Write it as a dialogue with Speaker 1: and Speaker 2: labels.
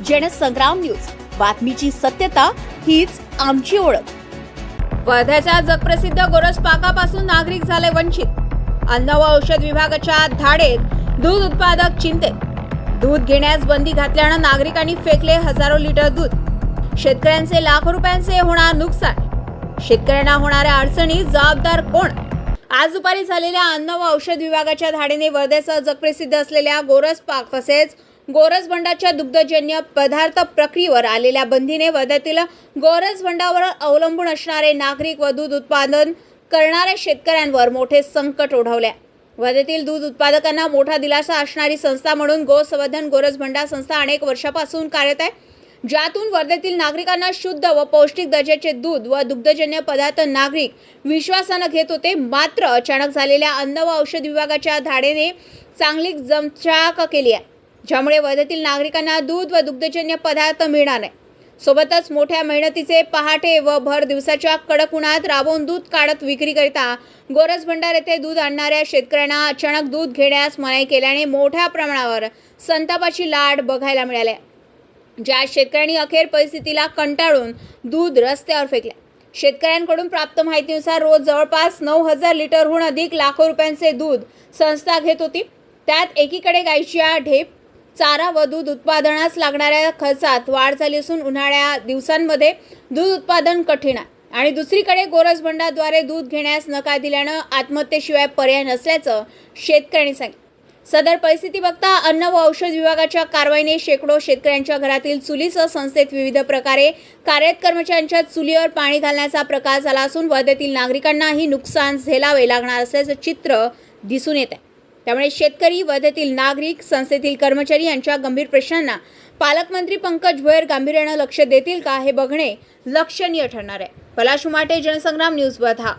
Speaker 1: Jansangram news, बातमीची सत्यता हीच आमची ओळख।
Speaker 2: वर्ध्याच्या जगप्रसिद्ध गोरस पाकापासून नागरिक झाले वंचित। अन्न व औषध विभागाच्या धाडेत दूध उत्पादक चिंतेत। दूध घेण्यास बंदी घातल्याने नागरिकांनी फेकले हजारो लिटर दूध। शेतकऱ्यांचे लाखो रुपयांचे होणार नुकसान। शेतकऱ्यांना होणाऱ्या अडचणी जबाबदार कोण? आज दुपारी झालेल्या अन्न व औषध विभागाच्या धाडेने वर्ध्यासह जगप्रसिद्ध असलेल्या गोरस पाक तसेच गोरस भंडाच्या दुग्धजन्य पदार्थ प्रक्रियेवर आलेल्या बंदीने वर्ध्यातील गोरस भंडावर अवलंबून असणारे नागरिक व दूध उत्पादन करणाऱ्या शेतकऱ्यांवर मोठे संकट ओढवले। वर्ध्यातील दूध उत्पादकांना मोठा दिलासा असणारी संस्था म्हणून गोसंवर्धन गोरस भंडा संस्था अनेक वर्षापासून कार्यरत आहे, ज्यातून वर्ध्यातील नागरिकांना शुद्ध व पौष्टिक दर्जाचे दूध व दुग्धजन्य पदार्थ नागरिक विश्वासाने घेत होते। मात्र अचानक झालेल्या अन्न व औषध विभागाच्या धाडेने चांगली दमछाक केली आहे, ज्यामुळे वर्ध्यातील नागरिकांना दूध व दुग्धजन्य पदार्थ मिळणार नाही। सोबतच मोठ्या मेहनतीचे पहाटे व भर दिवसाच्या कडक उन्हात राबवून दूध काढत विक्रीकरिता गोरस भंडार येथे दूध आणणाऱ्या शेतकऱ्यांना अचानक दूध घेण्यास मनाई केल्याने मोठ्या प्रमाणावर संतापाची लाट बघायला मिळाली, ज्या शेतकऱ्यांनी अखेर परिस्थितीला कंटाळून दूध रस्त्यावर फेकले। शेतकऱ्यांकडून प्राप्त माहितीनुसार रोज जवळपास 9,000 लिटरहून अधिक लाखो रुपयांचे दूध संस्था घेत होती। त्यात एकीकडे गायीच्या ढेप, चारा व दूध उत्पादनास लागणाऱ्या खर्चात वाढ झाली असून उन्हाळ्या दिवसांमध्ये दूध उत्पादन कठीण आहे आणि दुसरीकडे गोरस भंडारद्वारे दूध घेण्यास नकार दिल्यानं आत्महत्येशिवाय पर्याय नसल्याचं शेतकऱ्यांनी सांगितलं। सदर परिस्थिती बघता अन्न व औषध विभागाच्या कारवाईने शेकडो शेतकऱ्यांच्या घरातील चुलीसह संस्थेत विविध प्रकारे कार्यरत कर्मचाऱ्यांच्या चुलीवर पाणी घालण्याचा प्रकार झाला असून वर्ध्यातील नागरिकांनाही नुकसान झेलावे लागणार असल्याचं चित्र दिसून येत आहे। त्यामुळे शेतकरी, वर्ध्यातील नागरिक, संस्थेतील कर्मचारी यांच्या गंभीर प्रश्नांना पालकमंत्री पंकज भोयर गांभीर्याने लक्ष देतील का हे बघणे लक्षणीय ठरणार आहे। पलाश उमाटे, जनसंग्राम न्यूज, वर्धा।